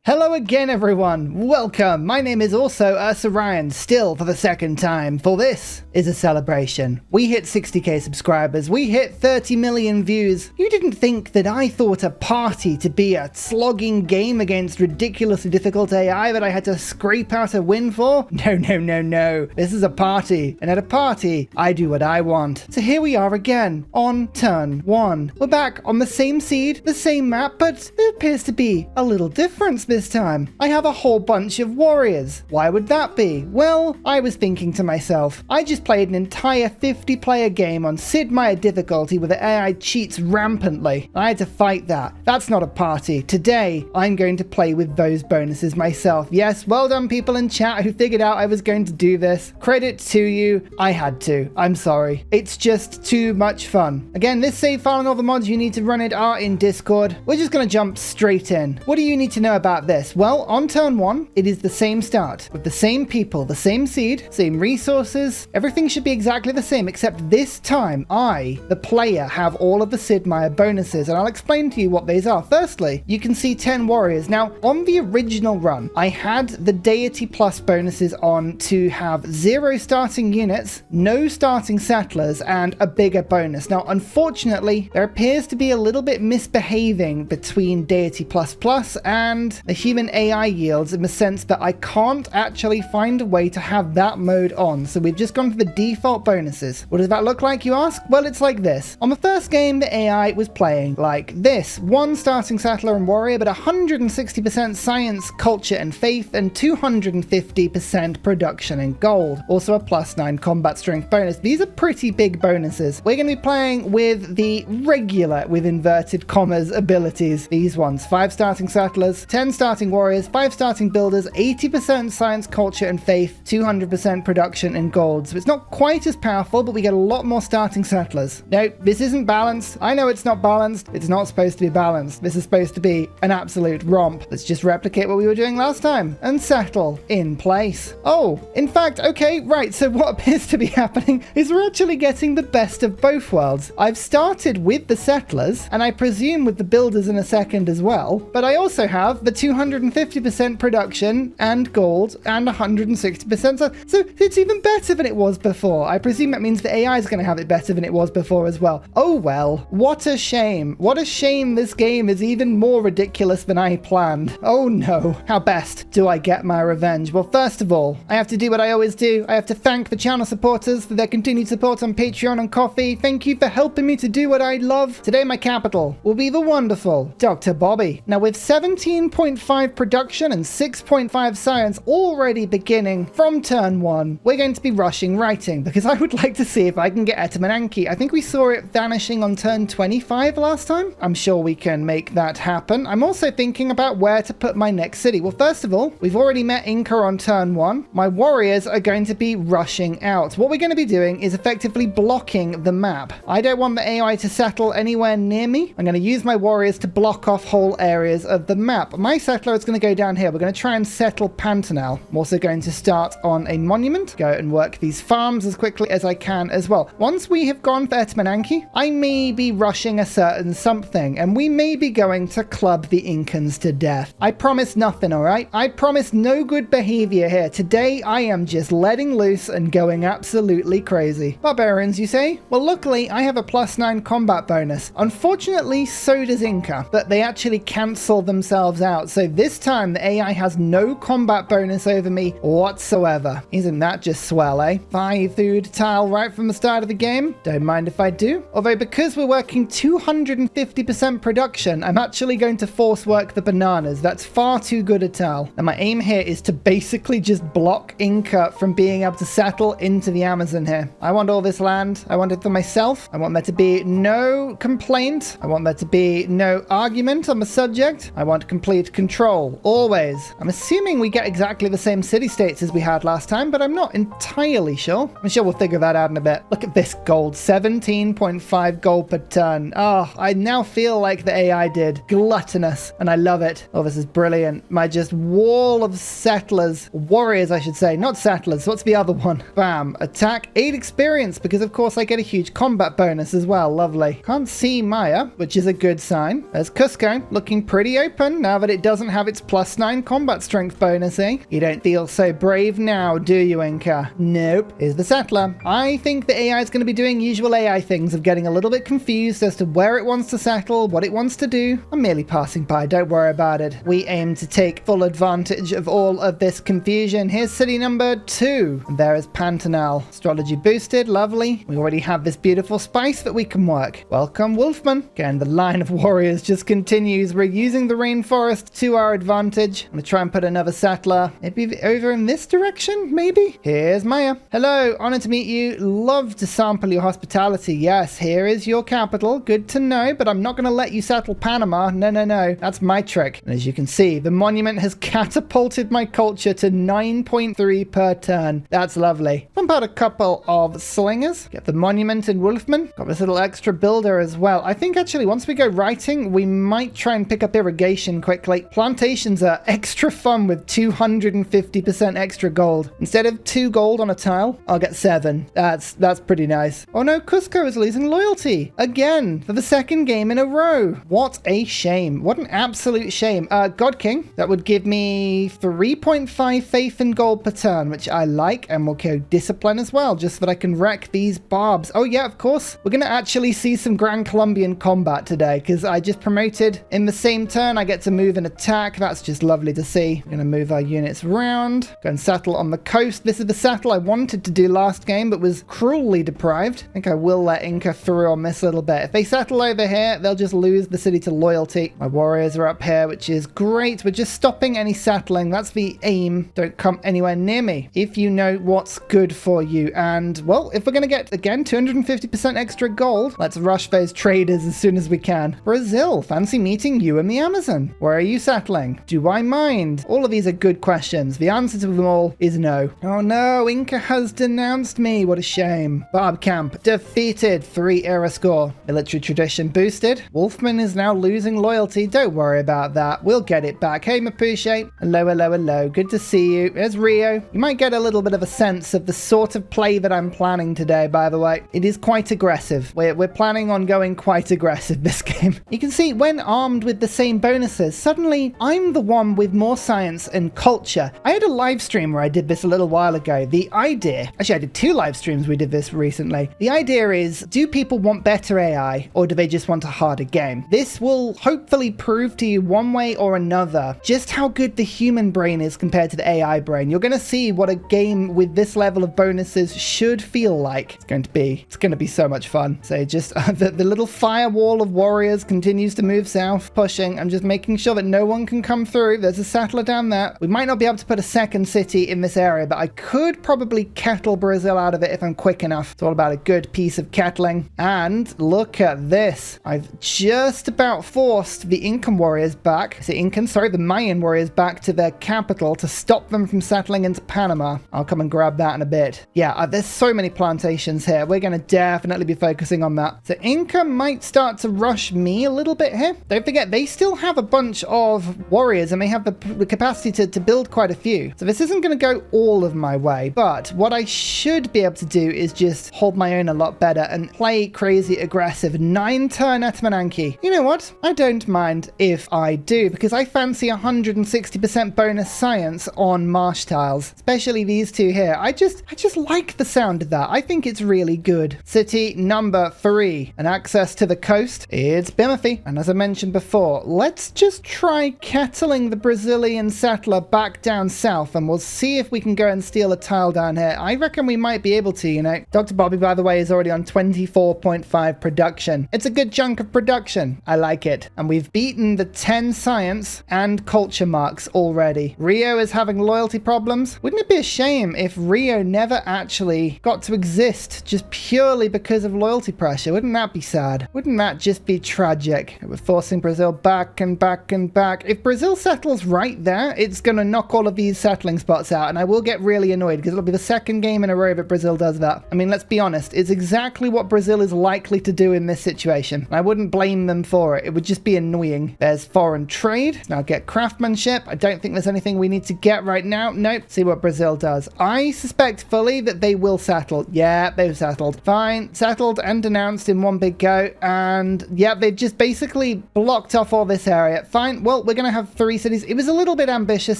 Hello again, everyone. Welcome. My name is also Ursa Ryan, still for the second time, for this is a celebration. We hit 60k subscribers. We hit 30 million views. You didn't think that I thought a party to be a slogging game against ridiculously difficult AI that I had to scrape out a win for? No. This is a party. And at a party, I do what I want. So here we are again, on turn 1. We're back on the same seed, the same map, but there appears to be a little difference this time. I have a whole bunch of warriors. Why would that be? Well, I was thinking to myself, I just played an entire 50-player game on Sid Meier difficulty where the AI cheats rampantly. I had to fight that. That's not a party. Today, I'm going to play with those bonuses myself. Yes, well done people in chat who figured out I was going to do this. Credit to you. I had to. I'm sorry. It's just too much fun. Again, this save file and all the mods you need to run it are in Discord. We're just going to jump straight in. What do you need to know about this? Well, on turn 1, it is the same start with the same people, the same seed, same resources. Everything should be exactly the same, except this time I, the player, have all of the Sid Meier bonuses, and I'll explain to you what these are. Firstly, you can see 10 warriors. Now, on the original run, I had the Deity plus bonuses on to have 0 starting units, no starting settlers, and a bigger bonus. Now, unfortunately, there appears to be a little bit misbehaving between Deity plus and the human AI yields, in the sense that I can't actually find a way to have that mode on. So we've just gone for the default bonuses. What does that look like, you ask? Well, it's like this. On the first game, the AI was playing like this. 1 starting settler and warrior, but 160% science, culture, and faith, and 250% production and gold. Also a +9 combat strength bonus. These are pretty big bonuses. We're going to be playing with the regular, with inverted commas, abilities. These ones. 5 starting settlers, 10 starting warriors, 5 starting builders, 80% science, culture, and faith, 200% production and gold. So it's not quite as powerful, but we get a lot more starting settlers. No, this isn't balanced. I know it's not balanced. It's not supposed to be balanced. This is supposed to be an absolute romp. Let's just replicate what we were doing last time and settle in place. Oh, in fact, okay, right. So what appears to be happening is we're actually getting the best of both worlds. I've started with the settlers, and I presume with the builders in a second as well, but I also have the 250% production and gold and 160%. So it's even better than it was before. I presume that means the AI is going to have it better than it was before as well. Oh well, what a shame. What a shame this game is even more ridiculous than I planned. Oh no. How best do I get my revenge? Well, first of all, I have to do what I always do. I have to thank the channel supporters for their continued support on Patreon and Coffee. Thank you for helping me to do what I love. Today my capital will be the wonderful Dr. Bobby. Now with 17.5 production and 6.5 science already beginning from turn 1, we're going to be rushing writing because I would like to see if I can get Etamananki. I think we saw it vanishing on turn 25 last time. I'm sure we can make that happen. I'm also thinking about where to put my next city. Well, first of all, we've already met Inca on turn 1. My warriors are going to be rushing out. What we're going to be doing is effectively blocking the map. I don't want the AI to settle anywhere near me. I'm going to use my warriors to block off whole areas of the map. My settler is going to go down here. We're going to try and settle Pantanal. I'm also going to start on a monument, go and work these farms as quickly as I can as well. Once we have gone for Etamananki, I may be rushing a certain something, and we may be going to club the Incans to death. I promise nothing, alright? I promise no good behavior here. Today, I am just letting loose and going absolutely crazy. Barbarians, you say? Well, luckily, I have a +9 combat bonus. Unfortunately, so does Inca, but they actually cancel themselves out. So this time, the AI has no combat bonus over me whatsoever. Isn't that just swell, eh? 5 food tile right from the start of the game. Don't mind if I do. Although because we're working 250% production, I'm actually going to force work the bananas. That's far too good a tile. And my aim here is to basically just block Inca from being able to settle into the Amazon here. I want all this land. I want it for myself. I want there to be no complaint. I want there to be no argument on the subject. I want complete control. Always. I'm assuming we get exactly the same city-states as we had last time, but I'm not entirely sure. I'm sure we'll figure that out in a bit. Look at this gold. 17.5 gold per turn. Oh, I now feel like the AI did. Gluttonous. And I love it. Oh, this is brilliant. My just wall of settlers. Warriors, I should say. Not settlers. What's the other one? Bam. Attack. 8 experience, because of course I get a huge combat bonus as well. Lovely. Can't see Maya, which is a good sign. There's Cusco, looking pretty open now that it does doesn't have its +9 combat strength bonus, eh? You don't feel so brave now, do you, Inca? Nope. Here's the settler. I think the AI is going to be doing usual AI things of getting a little bit confused as to where it wants to settle, what it wants to do. I'm merely passing by, don't worry about it. We aim to take full advantage of all of this confusion. Here's city number 2. And there is Pantanal. Astrology boosted, lovely. We already have this beautiful spice that we can work. Welcome, Wolfman. Again, the line of warriors just continues. We're using the Rainforest to our advantage. I'm going to try and put another settler. Maybe over in this direction, maybe? Here's Meier. Hello, honored to meet you. Love to sample your hospitality. Yes, here is your capital. Good to know, but I'm not going to let you settle Panama. No, no, no. That's my trick. And as you can see, the monument has catapulted my culture to 9.3 per turn. That's lovely. Pump out a couple of slingers. Get the monument in Wolfman. Got this little extra builder as well. I think actually once we go writing, we might try and pick up irrigation quickly. Plantations are extra fun with 250% extra gold. Instead of 2 gold on a tile, I'll get 7. That's pretty nice. Oh no, Cusco is losing loyalty. Again, for the second game in a row. What a shame. What an absolute shame. God King, that would give me 3.5 faith and gold per turn, which I like, and we'll go discipline as well, just so that I can wreck these barbs. Oh yeah, of course. We're going to actually see some Gran Colombian combat today, because I just promoted in the same turn. I get to move and attack. That's just lovely to see. We're going to move our units around, go and settle on the coast. This is the settle I wanted to do last game, but was cruelly deprived. I think I will let Inca through on this little bit. If they settle over here, they'll just lose the city to loyalty. My warriors are up here, which is great. We're just stopping any settling. That's the aim. Don't come anywhere near me if you know what's good for you. And, well, if we're going to get, again, 250% extra gold, let's rush those traders as soon as we can. Brazil, fancy meeting you in the Amazon. Where are you settling? Do I mind? All of these are good questions. The answer to them all is no. Oh no, Inca has denounced me. What a shame. Barb Camp, defeated. 3 era score. Military tradition boosted. Wolfman is now losing loyalty. Don't worry about that. We'll get it back. Hey, Mapuche. Hello, hello, hello. Good to see you. There's Rio. You might get a little bit of a sense of the sort of play that I'm planning today, by the way. It is quite aggressive. We're planning on going quite aggressive this game. You can see when armed with the same bonuses, suddenly I'm the one with more science and culture. I had a live stream where I did this a little while ago. The idea, actually I did 2 live streams we did this recently. The idea is, do people want better AI or do they just want a harder game? This will hopefully prove to you one way or another just how good the human brain is compared to the AI brain. You're going to see what a game with this level of bonuses should feel like. It's going to be so much fun. So just the little firewall of warriors continues to move south, pushing. I'm just making sure that no one can come through. There's a settler down there. We might not be able to put a second city in this area, but I could probably kettle Brazil out of it if I'm quick enough. It's all about a good piece of kettling. And look at this. I've just about forced the Incan warriors back. The Mayan warriors back to their capital to stop them from settling into Panama. I'll come and grab that in a bit. Yeah, there's so many plantations here. We're going to definitely be focusing on that. So Inca might start to rush me a little bit here. Don't forget, they still have a bunch of warriors and they have the capacity to build quite a few. So this isn't going to go all of my way, but what I should be able to do is just hold my own a lot better and play crazy aggressive. 9-turn Etmananki. You know what? I don't mind if I do, because I fancy 160% bonus science on marsh tiles, especially these 2 here. I just like the sound of that. I think it's really good. City number 3, and access to the coast. It's Bimothy. And as I mentioned before, let's just try kettling the Brazilian settler back down south, and we'll see if we can go and steal a tile down here. I reckon we might be able to, you know. Dr. Bobby, by the way, is already on 24.5 production. It's a good chunk of production. I like it. And we've beaten the 10 science and culture marks already. Rio is having loyalty problems. Wouldn't it be a shame if Rio never actually got to exist just purely because of loyalty pressure? Wouldn't that be sad? Wouldn't that just be tragic? We're forcing Brazil back and back and back. If Brazil settles right there, it's going to knock all of these settling spots out, and I will get really annoyed because it'll be the second game in a row that Brazil does that. I mean, let's be honest, it's exactly what Brazil is likely to do in this situation. I wouldn't blame them for it. It would just be annoying. There's foreign trade. Now get craftsmanship. I don't think there's anything we need to get right now. Nope. See what Brazil does. I suspect fully that they will settle. Yeah, they've settled. Fine. Settled and denounced in one big go. And yeah, they've just basically blocked off all this area. Fine. Well, we're going to have 3 cities. It was a little bit ambitious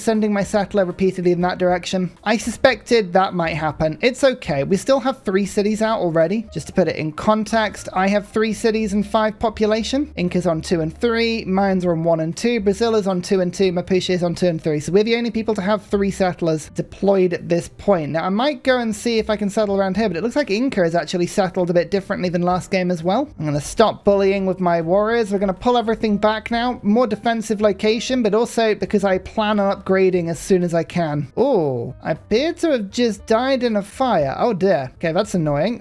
sending my settler repeatedly in that direction. I suspected that might happen. It's okay. We still have 3 cities out already. Just to put it in context, I have 3 cities and 5 population. Inca's on 2 and 3. Mines are on 1 and 2. Brazil is on 2 and 2. Mapuche is on 2 and 3. So we're the only people to have 3 settlers deployed at this point. Now, I might go and see if I can settle around here, but it looks like Inca is actually settled a bit differently than last game as well. I'm going to stop bullying with my warriors. We're going to pull everything back now. More defensive location, but also because I plan on upgrading as soon as I can. Oh, I appear to have just died in a fire. Oh dear. Okay, that's annoying.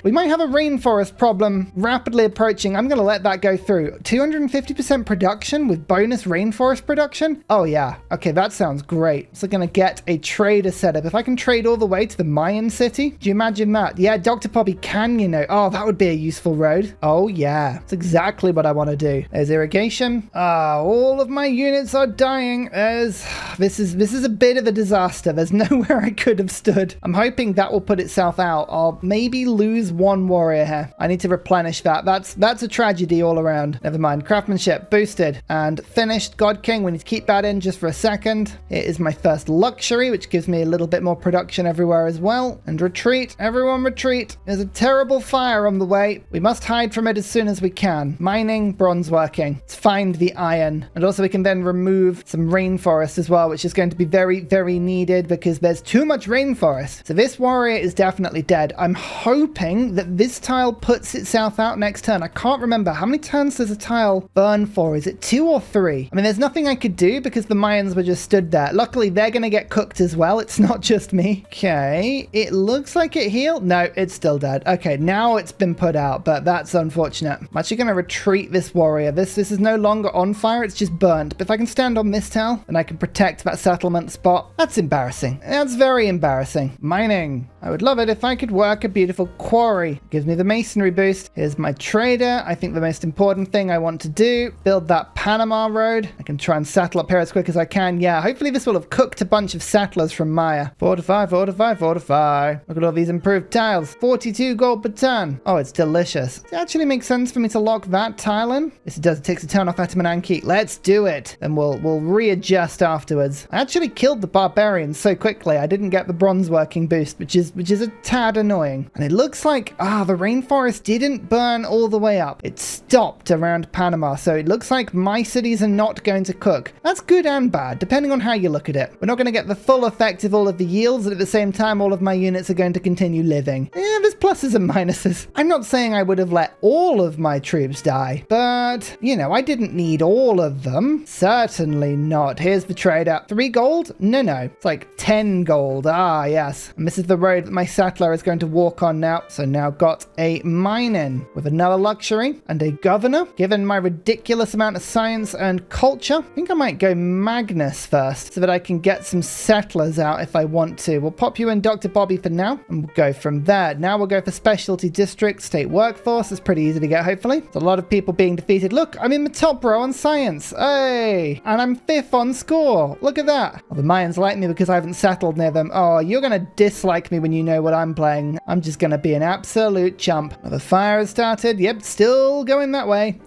We might have a rainforest problem rapidly approaching. I'm going to let that go through. 250% production with bonus rainforest production? Oh yeah. Okay, that sounds great. So going to get a trader set up. If I can trade all the way to the Mayan city, do you imagine that? Yeah, Dr. Poppy can, you know. Oh, that would be a useful road. Oh yeah. That's exactly what I want to do. There's irrigation. All of my units are dying. This is a bit of a disaster. There's nowhere I could have stood. I'm hoping that will put itself out. I'll maybe lose 1 warrior here. I need to replenish that. That's a tragedy all around. Never mind. Craftsmanship boosted and finished. God King, we need to keep that in just for a second. It is my first luxury, which gives me a little bit more production everywhere as well. And retreat. Everyone retreat. There's a terrible fire on the way. We must hide from it as soon as we can. Mining, bronze working. Let's find the iron. And also we can then remove some rainforest as well, which is going to be very, very needed because there's too much rainforest. So this warrior is definitely dead. I'm hoping that this tile puts itself out next turn. I can't remember. How many turns does a tile burn for? Is it 2 or 3? I mean, there's nothing I could do because the Mayans were just stood there. Luckily, they're going to get cooked as well. It's not just me. Okay. It looks like it healed. No, it's still dead. Okay, now it's been put out, but that's unfortunate. I'm actually going to retreat this warrior. This is no longer on fire. It's just burned. But if I can stand on this tile, then I can protect that settlement spot. That's embarrassing. That's very embarrassing. Mining. I would love it if I could work a beautiful quarry. Gives me the masonry boost. Here's my trader. I think the most important thing I want to do, build that Panama road. I can try and settle up here as quick as I can. Yeah, hopefully this will have cooked a bunch of settlers from Maya. Fortify, fortify, fortify. Look at all these improved tiles. 42 gold per ton. Oh, it's delicious. It actually makes sense for me to lock that tile in. Yes, it does. It takes a turn off Etamananki. Let's do it. Then we'll readjust afterwards. I actually killed the barbarians so quickly. I didn't get the bronze working boost, which is a tad annoying. And it looks like, the rainforest didn't burn all the way up. It stopped around Panama. So it looks like my cities are not going to cook. That's good and bad, depending on how you look at it. We're not going to get the full effect of all of the yields, and at the same time, all of my units are going to continue living. Yeah, there's pluses and minuses. I'm not saying I would have let all of my troops die, but, you know, I didn't need all of them. Certainly not. Here's the trader. 3 gold? No. It's like 10 gold. Ah, yes. And this is the road that my settler is going to walk on now. So now got a mine in with another luxury and a governor. Given my ridiculous amount of science and culture, I think I might go Magnus first so that I can get some settlers out if I want to. We'll pop you in Dr. Bobby for now and we'll go from there. Now we'll go for specialty district, state workforce. It's pretty easy to get, hopefully. There's a lot of people being defeated. Look, I'm in the top row on science. Hey! And I'm 5th on score. Look at that. Well, the Mayans like me because I haven't settled near them. Oh, you're going to dislike me when you know what I'm playing. I'm just going to be an absolute chump. Well, the fire has started. Yep, still going that way.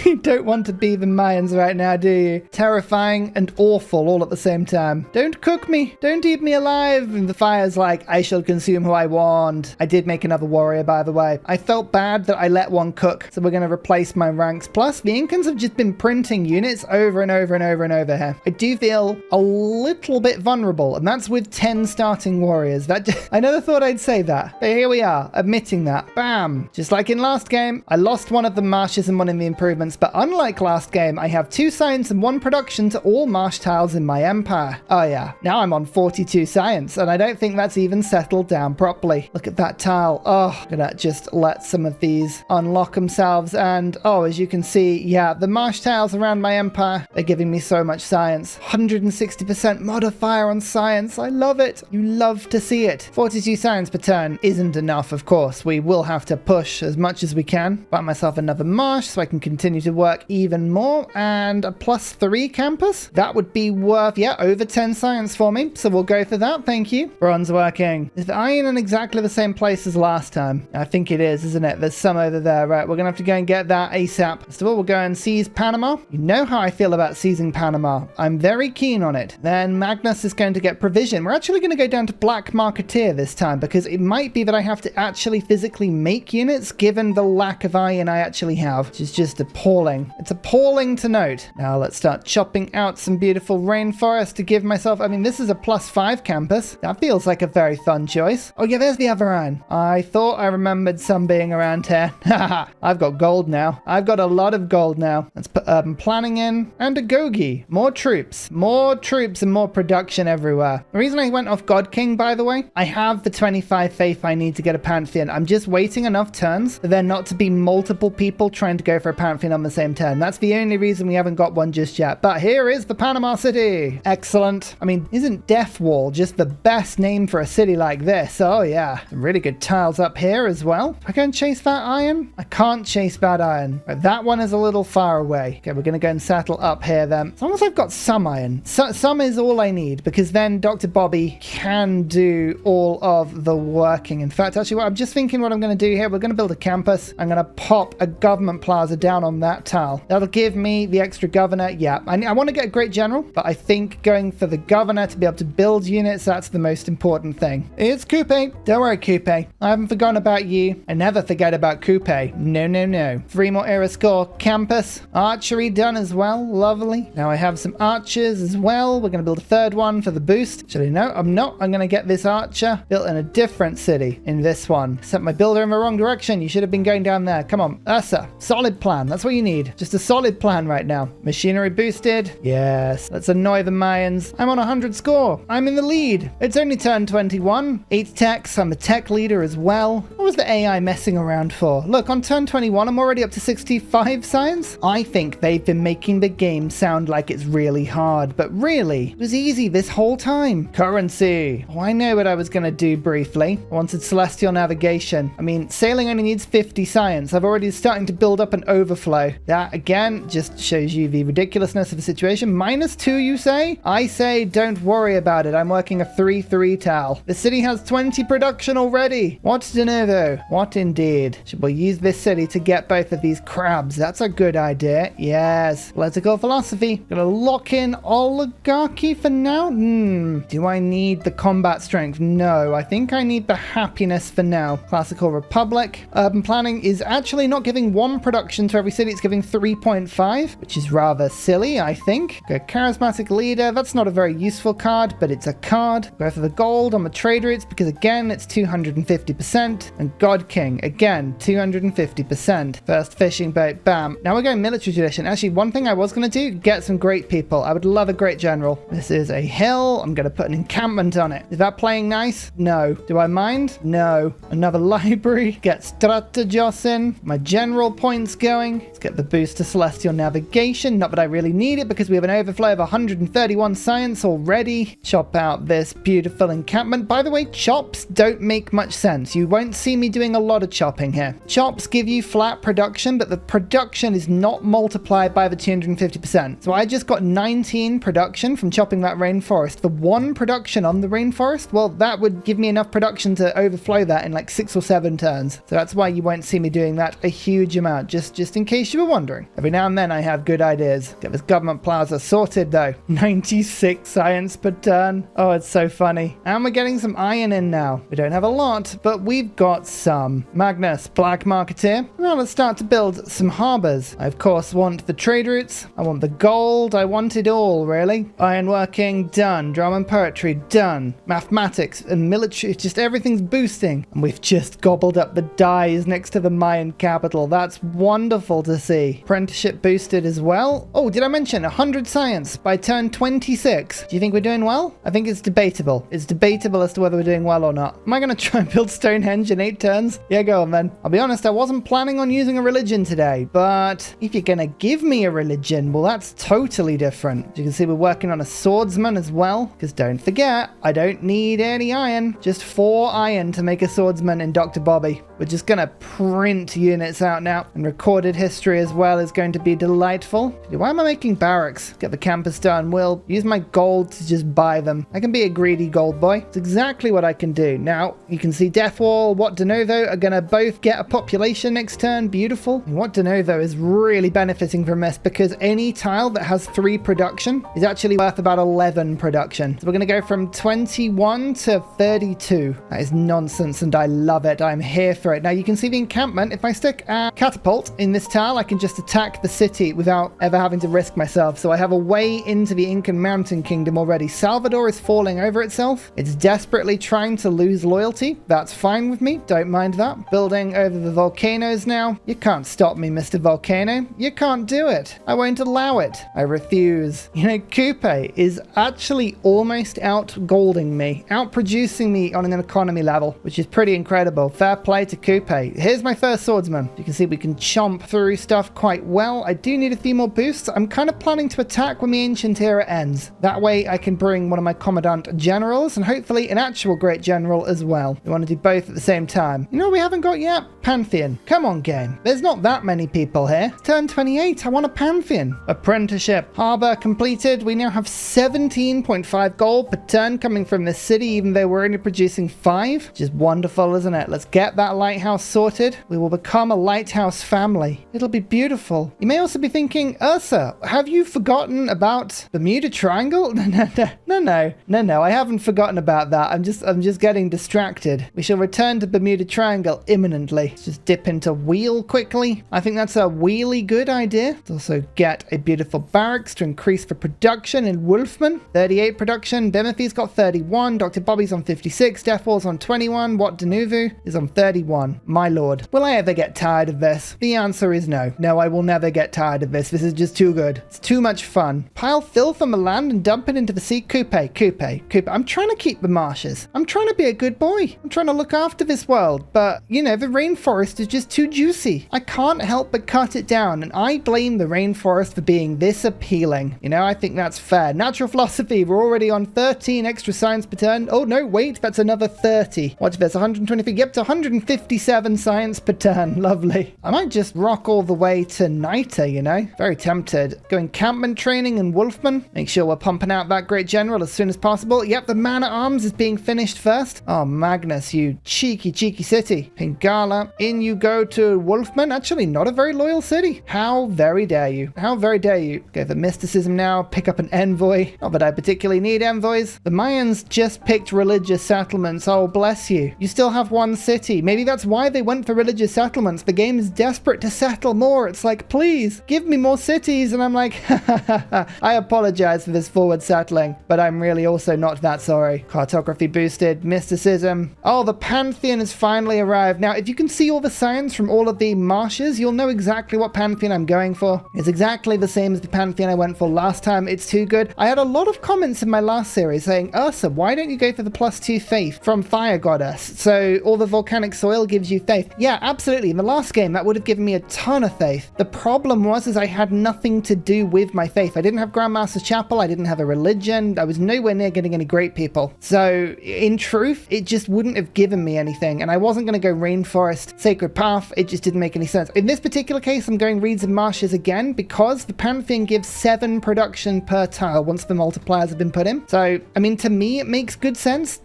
You don't want to be the Mayans right now, do you? Terrifying and awful all at the same time. Don't cook me. Don't eat me alive. And the fire's like, I shall consume who I want. I did make another warrior, by the way. I felt bad that I let one cook, so we're going to replace my ranks. Plus, the Incans have just been printing units over and over and over and over here. I do feel a little bit vulnerable, and that's with 10 starting warriors. I never thought I'd say that, but here we are, admitting that. Bam! Just like in last game, I lost one of the marshes and one in the improvements, but unlike last game, I have 2 science and 1 production to all marsh tiles in my empire. Oh yeah, now I'm on 42 science, and I don't think that's even settled down properly. Look at that tile. Oh, I'm gonna just let some of these unlock themselves, and as you can see, yeah, the marsh tiles around my empire, they're giving me so much science. 160% modifier on science. I love it. You love love to see it. 42 science per turn isn't enough, of course. We will have to push as much as we can. Buy myself another marsh so I can continue to work even more. And a +3 campus. That would be worth, yeah, over 10 science for me. So we'll go for that. Thank you. Bronze working. Is the iron in exactly the same place as last time? I think it is, isn't it? There's some over there. Right, we're going to have to go and get that ASAP. First of all, we'll go and seize Panama. You know how I feel about seizing Panama. I'm very keen on it. Then Magnus is going to get provision. We're actually going to go down to Black Marketeer this time because it might be that I have to actually physically make units given the lack of iron I actually have, which is just appalling. It's appalling to note. Now let's start chopping out some beautiful rainforest to give myself, I mean, this is a +5 campus. That feels like a very fun choice. Oh yeah, there's the other iron. I thought I remembered some being around here. Haha, I've got gold now. I've got a lot of gold now. Let's put urban planning in and a Gogi. More troops and more production everywhere. The reason I went off God King, by the way, I have the 25 faith I need to get a Pantheon. I'm just waiting enough turns for there not to be multiple people trying to go for a Pantheon on the same turn. That's the only reason we haven't got one just yet. But here is the Panama City. Excellent. I mean, isn't Death Wall just the best name for a city like this? Oh yeah. Some really good tiles up here as well. I go and chase that iron? I can't chase that iron. Right, that one is a little far away. Okay, we're going to go and settle up here then. As long as I've got some iron. Some is all I need because then Dr. Bobby can do all of the working. In fact, actually, I'm just thinking what I'm going to do here. We're going to build a campus. I'm going to pop a government plaza down on that tile. That'll give me the extra governor. Yeah, I want to get a great general, but I think going for the governor to be able to build units, that's the most important thing. It's Coupe. Don't worry, Coupe. I haven't forgotten about you. I never forget about Coupe. No, no, no. 3 more era score. Campus. Archery done as well. Lovely. Now I have some archers as well. We're going to build a third one for the boost. Actually, no, I'm not. I'm going to get this archer built in a different city in this one. Set my builder in the wrong direction. You should have been going down there. Come on. That's a solid plan. That's what you need. Just a solid plan right now. Machinery boosted. Yes. Let's annoy the Mayans. I'm on 100 score. I'm in the lead. It's only turn 21. 8 techs. I'm a tech leader as well. What was the AI messing around for? Look, on turn 21, I'm already up to 65 science. I think they've been making the game sound like it's really hard, but really, it was easy this whole time. Currency. Oh, I know what I was going to do briefly. I wanted celestial navigation. I mean, sailing only needs 50 science. I've already starting to build up an overflow. That, again, just shows you the ridiculousness of the situation. -2, you say? I say, don't worry about it. I'm working a 3-3 tile. The city has 20 production already. What de novo? What indeed? Should we use this city to get both of these crabs? That's a good idea. Yes. Political philosophy. Gonna lock in oligarchy for now? Do I need the combat strength? No. I think I need the happiness for now. Classical republic. Urban planning is actually not giving 1 production to every city. It's giving 3.5, which is rather silly, I think. Okay, charismatic leader. That's not a very useful card, but it's a card. Go for the gold on the trade routes because, again, it's 250%. And God King, again, 250%. First fishing boat, bam. Now we're going military tradition. Actually, one thing I was going to do, get some great people. I would love a great general. This is a hill. I'm going to put an encampment on it. Is that playing nice? No. Do I mind? No. Another library. Get strategos in. My general points going. Let's get the boost to celestial navigation. Not that I really need it because we have an overflow of 131 science already. Chop out this beautiful encampment. By the way, chops don't make much sense. You won't see me doing a lot of chopping here. Chops give you flat production, but the production is not multiplied by the 250%. So I just got 19 production from chopping that rainforest. The 1 production on the rainforest, well, that would give me enough production to overflow that in like 6 or 7 turns. So that's why you won't see me doing that a huge amount, just in case you were wondering. Every now and then I have good ideas. Get this government plaza sorted though. 96 science per turn. Oh, it's so funny. And we're getting some iron in now. We don't have a lot, but we've got some. Magnus, Black Marketeer. Now let's start to build some harbors. I of course want the trade routes. I want the gold. I want it all, really. Ironworking, done. Drama and poetry, done. Mathematics and military, just everything's boosting. And we've just gobbled up the dyes next to the Mayan capital. That's wonderful to see. Apprenticeship boosted as well. Oh, did I mention 100 science by turn 26? Do you think we're doing well? I think it's debatable. It's debatable as to whether we're doing well or not. Am I going to try and build Stonehenge in 8 turns? Yeah, go on then. I'll be honest, I wasn't planning on using a religion today, but if you're going to give me a religion, well, that's totally different. As you can see, we're working on a swordsman as well, because don't forget, I don't need need any iron. Just 4 iron to make a swordsman in Dr. Bobby. We're just gonna print units out now, and recorded history as well is going to be delightful. Why am I making barracks? Get the campus done. We'll use my gold to just buy them. I can be a greedy gold boy. It's exactly what I can do. Now, you can see Death Wall, What De Novo are gonna both get a population next turn. Beautiful. And What De Novo is really benefiting from this because any tile that has 3 production is actually worth about 11 production. So we're gonna go from 21 to 32. That is nonsense and I love it. I'm here for it. Now you can see the encampment. If I stick a catapult in this tile, I can just attack the city without ever having to risk myself. So I have a way into the Incan Mountain Kingdom already. Salvador is falling over itself. It's desperately trying to lose loyalty. That's fine with me. Don't mind that. Building over the volcanoes now. You can't stop me, Mr. Volcano. You can't do it. I won't allow it. I refuse. You know, Coupe is actually almost out-golding me, out-producing me on an economy level, which is pretty incredible. Fair play to Coupe. Here's my first swordsman. You can see we can chomp through stuff quite well. I do need a few more boosts. I'm kind of planning to attack when the Ancient Era ends. That way I can bring one of my Commandant Generals and hopefully an actual Great General as well. We want to do both at the same time. You know what we haven't got yet? Pantheon. Come on, game. There's not that many people here. Turn 28. I want a Pantheon. Apprenticeship. Harbor completed. We now have 17.5 gold per turn coming from this city, even though we're only producing 5. Which is wonderful, isn't it? Let's get that lighthouse sorted. We will become a lighthouse family. It'll be beautiful. You may also be thinking, Ursa, have you forgotten about Bermuda Triangle? No, I haven't forgotten about that. I'm just getting distracted. We shall return to Bermuda Triangle imminently. Let's just dip into wheel quickly. I think that's a really good idea. Let's also get a beautiful barracks to increase the production in Wolfman. 38 production. Dimothy's got 31. Dr. Bobby's on 56. Deathwall's on 21. What De Novo is on 31. My lord. Will I ever get tired of this? The answer is no. No, I will never get tired of this. This is just too good. It's too much fun. Pile filth on the land and dump it into the sea. Coupe. I'm trying to keep the marshes. I'm trying to be a good boy. I'm trying to look after this world. But, you know, the rainforest is just too juicy. I can't help but cut it down. And I blame the rainforest for being this appealing. You know, I think that's fair. Natural philosophy. We're already on 13 extra science per turn. Oh, no, wait. That's another 30. Watch this. 123. Yep, to 157 science per turn. Lovely. I might just rock all the way to Nita, you know. Very tempted. Go encampment training in Wolfman. Make sure we're pumping out that Great General as soon as possible. Yep, the man-at-arms is being finished first. Oh, Magnus, you cheeky city. Pingala, in you go to Wolfman. Actually, not a very loyal city. How very dare you? How very dare you? Go for mysticism now. Pick up an envoy. Not that I particularly need envoys. The Mayans just picked religious settlements. Oh, bless you. You still have one city. Maybe that's why they went for religious settlements. The game is desperate to settle more. It's like, please, give me more cities. And I'm like, I apologize for this forward settling, but I'm really also not that sorry. Cartography boosted. Mysticism. Oh, the Pantheon has finally arrived. Now, if you can see all the signs from all of the marshes, you'll know exactly what Pantheon I'm going for. It's exactly the same as the Pantheon I went for last time. It's too good. I had a lot of comments in my last series saying, Ursa, why don't you go for the +2 faith from Fire Goddess? So all the volcanic soil gives you faith. Yeah, absolutely. In the last game, that would have given me a ton of faith. The problem was I had nothing to do with my faith. I didn't have Grandmaster's Chapel. I didn't have a religion. I was nowhere near getting any great people. So in truth, it just wouldn't have given me anything. And I wasn't going to go Rainforest, Sacred Path. It just didn't make any sense. In this particular case, I'm going Reeds and Marshes again because the Pantheon gives 7 production per tile once the multipliers have been put in. So, I mean, to me, it makes good sense.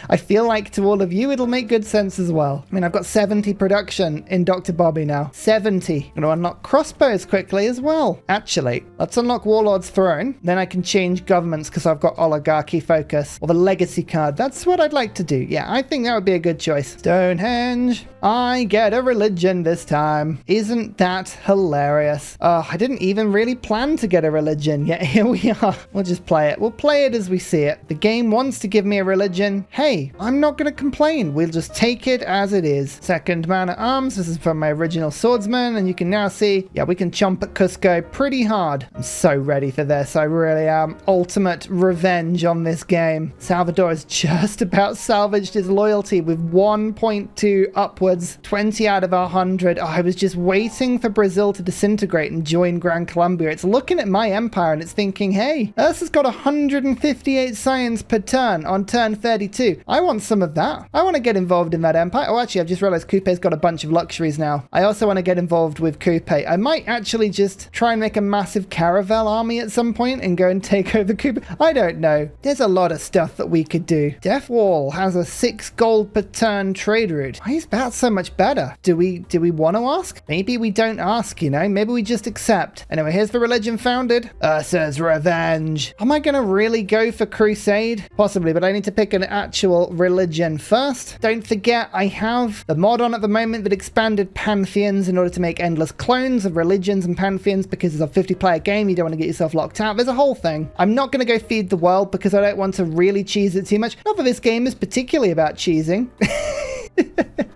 I feel like to all of you, it'll make good sense as well. I mean, I've got 70 production in Dr. Bobby now. 70. I'm going to unlock crossbows quickly as well. Actually, let's unlock Warlord's Throne. Then I can change governments because I've got Oligarchy Focus or the Legacy card. That's what I'd like to do. Yeah, I think that would be a good choice. Stonehenge. I get a religion this time. Isn't that hilarious? I didn't even really plan to get a religion, yet here we are. We'll just play it. We'll play it as we see it. The game wants to give me a religion. Hey, I'm not going to complain. We'll just take it as it is. Second man at arms. This is from my original swordsman, and you can now see, yeah, we can chomp at Cusco pretty hard. I'm so ready for this. I really am. Ultimate revenge on this game. Salvador has just about salvaged his loyalty with 1.2 upwards, 20 out of 100. Oh, I was just waiting for Brazil to disintegrate and join Gran Colombia. It's looking at my empire and it's thinking, hey, Ursa's got 158 28 science per turn on turn 32. I want some of that. I want to get involved in that empire. Oh, actually, I've just realized Coupe's got a bunch of luxuries now. I also want to get involved with Coupe. I might actually just try and make a massive caravel army at some point and go and take over Coupe. I don't know. There's a lot of stuff that we could do. Death Wall has a 6 gold per turn trade route. Why is that so much better? Do we want to ask? Maybe we don't ask, you know? Maybe we just accept. Anyway, here's the religion founded. Ursa's Revenge. Am I going to really go for Crusade? Possibly, but I need to pick an actual religion first. Don't forget, I have the mod on at the moment that expanded pantheons in order to make endless clones of religions and pantheons, because it's a 50-player game. You don't want to get yourself locked out. There's a whole thing. I'm not going to go feed the world because I don't want to really cheese it too much. Not that this game is particularly about cheesing.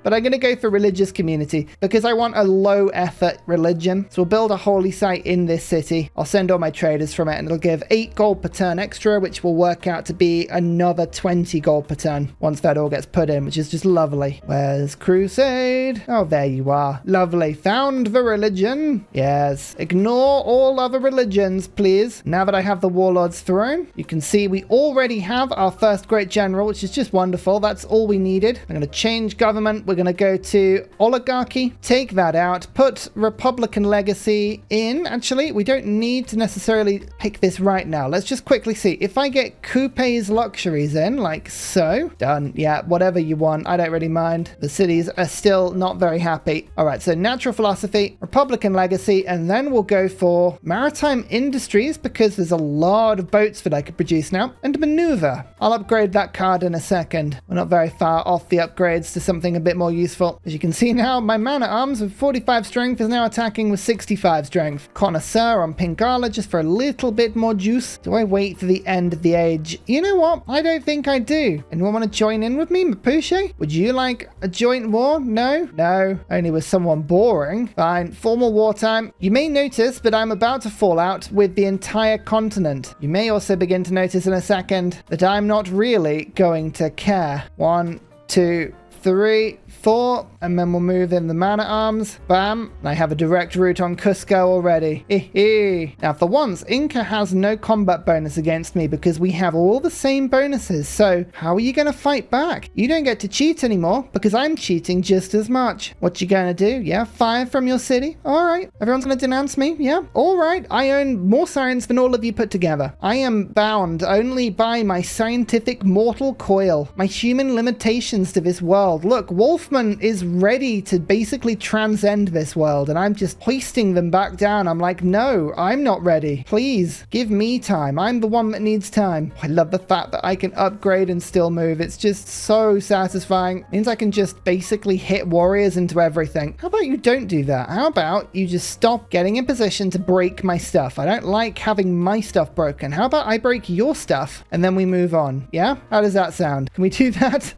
But I'm going to go for religious community because I want a low effort religion. So we'll build a holy site in this city. I'll send all my traders from it and it'll give 8 gold per turn extra, which will work out to be another 20 gold per turn once that all gets put in, which is just lovely. Where's Crusade? Oh, there you are. Lovely. Found the religion. Yes. Ignore all other religions, please. Now that I have the Warlord's Throne, you can see we already have our first great general, which is just wonderful. That's all we needed. I'm going to change government. We're going to go to oligarchy, take that out, put Republican legacy in. Actually, we don't need to necessarily pick this right now. Let's just quickly see. If I get Coupe's luxuries in, like so, done. Yeah, whatever you want. I don't really mind. The cities are still not very happy. All right, so natural philosophy, Republican legacy, and then we'll go for maritime industries because there's a lot of boats that I could produce now, and maneuver. I'll upgrade that card in a second. We're not very far off the upgrades to something a bit more useful. As you can see now, my man-at-arms with 45 strength is now attacking with 65 strength. Connoisseur on Pingala just for a little bit more juice. Do I wait for the end of the age? You know what? I don't think I do. Anyone want to join in with me, Mapuche? Would you like a joint war? No? No. Only with someone boring. Fine. Formal wartime. You may notice that I'm about to fall out with the entire continent. You may also begin to notice in a second that I'm not really going to care. 1, 2, 3, 4, and then we'll move in the man-at-arms. Bam. I have a direct route on Cusco already. Now, for once, Inca has no combat bonus against me because we have all the same bonuses. So, how are you going to fight back? You don't get to cheat anymore because I'm cheating just as much. What you going to do? Yeah, fire from your city? All right. Everyone's going to denounce me? Yeah. All right. I own more science than all of you put together. I am bound only by my scientific mortal coil, my human limitations to this world. Look, Wolfman is ready to basically transcend this world, and I'm just hoisting them back down. I'm like, no, I'm not ready. Please, give me time. I'm the one that needs time. I love the fact that I can upgrade and still move. It's just so satisfying. It means I can just basically hit warriors into everything. How about you don't do that? How about you just stop getting in position to break my stuff? I don't like having my stuff broken. How about I break your stuff, and then we move on? Yeah? How does that sound? Can we do that?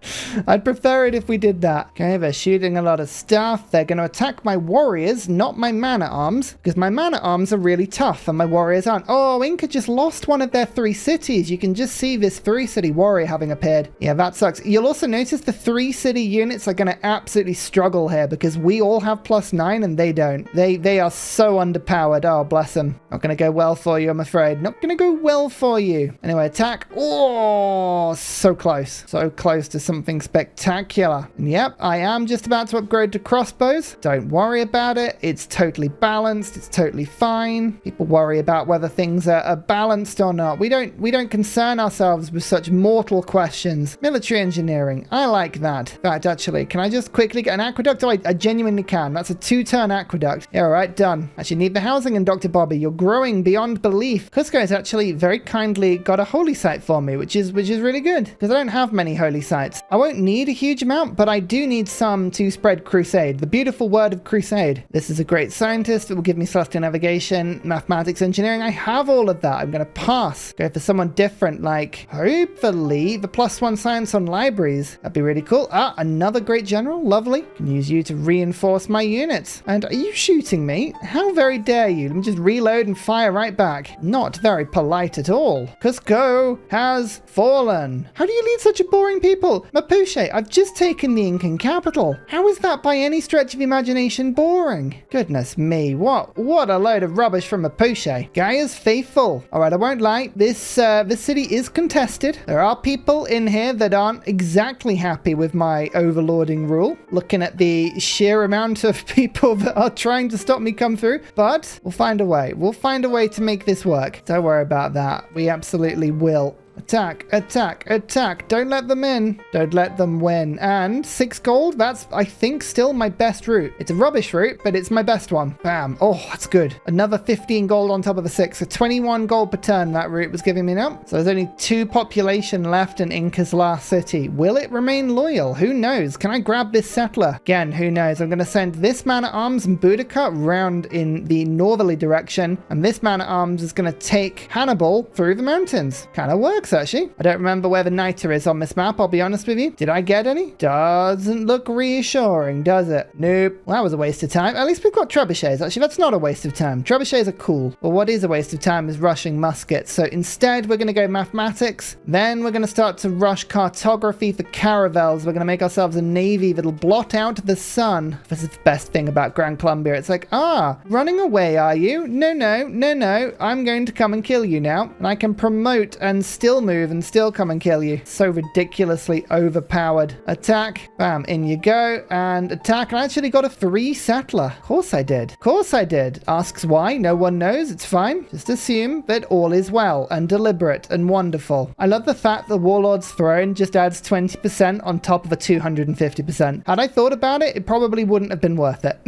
I'd prefer it if we did that. Okay, they're shooting a lot of stuff. They're going to attack my warriors, not my man-at-arms, because my man-at-arms are really tough and my warriors aren't. Oh, Inca just lost one of their 3 cities. You can just see this 3-city warrior having appeared. Yeah, that sucks. You'll also notice the 3-city units are going to absolutely struggle here because we all have +9 and they don't. They are so underpowered. Oh, bless them. Not going to go well for you, I'm afraid. Not going to go well for you. Anyway, attack. Oh, so close. So close to something spectacular. And yep, I am just about to upgrade to crossbows. Don't worry about it. It's totally balanced. It's totally fine. People worry about whether things are balanced or not. We don't concern ourselves with such mortal questions. Military engineering. I like that. In fact, actually, can I just quickly get an aqueduct? Oh, I genuinely can. That's a 2-turn aqueduct. Yeah, all right, done. Actually, need the housing and Dr. Bobby. You're growing beyond belief. Cusco has actually very kindly got a holy site for me, which is really good because I don't have many holy sites. I won't need a huge amount, but I do need some to spread crusade. The beautiful word of crusade. This is a great scientist that will give me celestial navigation, mathematics, engineering. I have all of that. I'm going to pass. Go for someone different, like hopefully the +1 science on libraries. That'd be really cool. Ah, another great general. Lovely. Can use you to reinforce my units. And are you shooting me? How very dare you? Let me just reload and fire right back. Not very polite at all. Cusco has fallen. How do you lead such a boring people? Mapuche, I've just taken taken the Incan capital. How is that by any stretch of imagination boring? Goodness me, what a load of rubbish from Mapuche. Gaia's faithful. Alright, I won't lie, this city is contested. There are people in here that aren't exactly happy with my overlording rule, looking at the sheer amount of people that are trying to stop me come through, but we'll find a way. We'll find a way to make this work. Don't worry about that. We absolutely will. Attack, attack, attack. Don't let them in. Don't let them win. And 6 gold, that's, I think, still my best route. It's a rubbish route, but it's my best one. Bam. Oh, that's good. Another 15 gold on top of the 6. So 21 gold per turn that route was giving me now. So there's only 2 population left in Inca's last city. Will it remain loyal? Who knows? Can I grab this settler? Again, who knows? I'm going to send this man-at-arms and Boudica round in the northerly direction. And this man-at-arms is going to take Hannibal through the mountains. Kind of works. Actually, I don't remember where the niter is on this map, I'll be honest with you. Did I get any? Doesn't look reassuring, does it? Nope. Well, that was a waste of time. At least we've got trebuchets. Actually, that's not a waste of time. Trebuchets are cool. Well, what is a waste of time is rushing muskets. So instead, we're going to go mathematics. Then we're going to start to rush cartography for caravels. We're going to make ourselves a navy that'll blot out the sun. This is the best thing about Gran Colombia. It's like, running away, are you? No, no, no, no. I'm going to come and kill you now. And I can promote and still move and still come and kill you. So ridiculously overpowered. Attack. Bam. In you go. And attack. And I actually got a 3 settler. Of course I did. Of course I did. Asks why. No one knows. It's fine. Just assume that all is well and deliberate and wonderful. I love the fact the Warlord's Throne just adds 20% on top of a 250%. Had I thought about it, it probably wouldn't have been worth it.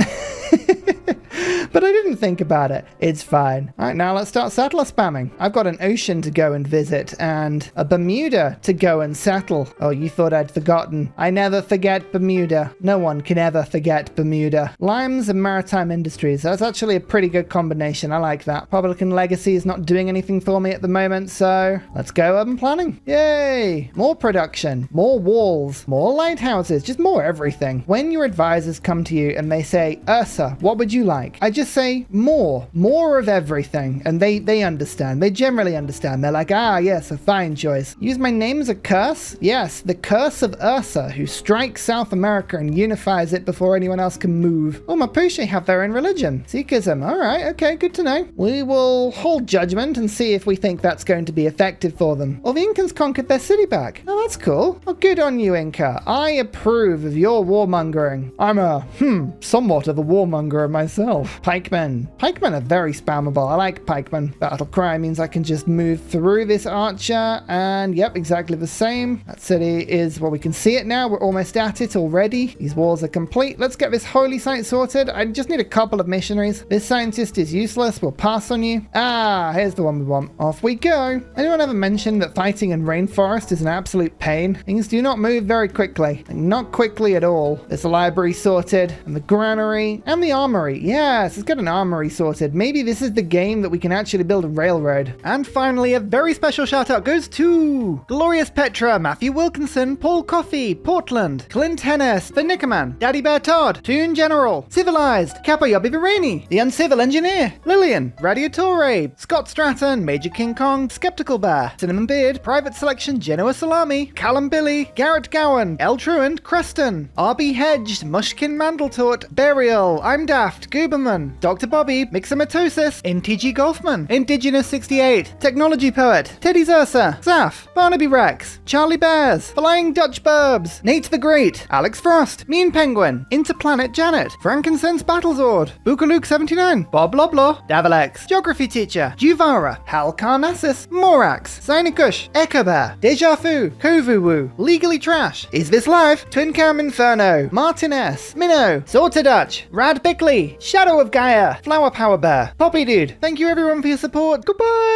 But I didn't think about it. It's fine. All right, now let's start settler spamming. I've got an ocean to go and visit and a Bermuda to go and settle. Oh, you thought I'd forgotten. I never forget Bermuda. No one can ever forget Bermuda. Limes and maritime industries. That's actually a pretty good combination. I like that. Republican Legacy is not doing anything for me at the moment, so let's go urban planning. Yay! More production, more walls, more lighthouses, just more everything. When your advisors come to you and they say, Ursa, what would you like? I just say more of everything, and they understand. They generally understand. They're like, yes, a fine choice. Use my name as a curse? Yes, the curse of Ursa, who strikes South America and unifies it before anyone else can move. Oh, Mapuche have their own religion. Sikhism. All right, okay, good to know. We will hold judgment and see if we think that's going to be effective for them. Oh, the Incans conquered their city back. Oh, that's cool. Oh, good on you, Inca. I approve of your warmongering. I'm somewhat of a warmonger myself. Pikemen. Pikemen are very spammable. I like pikemen. Battle cry means I can just move through this archer and yep, exactly the same. That city is, well, we can see it now. We're almost at it already. These walls are complete. Let's get this holy site sorted. I just need a couple of missionaries. This scientist is useless. We'll pass on you. Here's the one we want. Off we go. Anyone ever mentioned that fighting in Rainforest is an absolute pain? Things do not move very quickly. Not quickly at all. There's the library sorted and the granary and the armory. Yes, let's get an armory sorted. Maybe this is the game that we can actually build a railroad. And finally, a very special shout out goes to Glorious Petra, Matthew Wilkinson, Paul Coffey, Portland, Clint Hennis, The Nickerman, Daddy Bear Todd, Toon General, Civilized, Capo Yobby Vireni, The Uncivil Engineer, Lillian, Radiatore, Scott Stratton, Major King Kong, Skeptical Bear, Cinnamon Beard, Private Selection, Genoa Salami, Callum Billy, Garrett Gowan, El Truant, Creston, RB Hedged, Mushkin Mandletort, Burial, I'm Daft, Gooberman, Dr. Bobby, Mixomatosis, NTG Golfman, Indigenous 68, Technology Poet, Teddy Zursa, Zaf, Barnaby Rex, Charlie Bears, Flying Dutch Burbs, Nate the Great, Alex Frost, Mean Penguin, Interplanet Janet, Frankincense Battlezord, Bookaluk 79, Bob Loblaw, Davalex, Geography Teacher, Juvara, Hal Carnassus, Morax, Sinikush, Echo Bear, Deja Vu, Kovuwu, Legally Trash, Is This Live, Twin Cam Inferno, Martin S, Minnow, Sorta Dutch, Rad Bickley, Shadow of Gaia, Flower Power Bear, Poppy Dude. Thank you everyone for your support. Goodbye!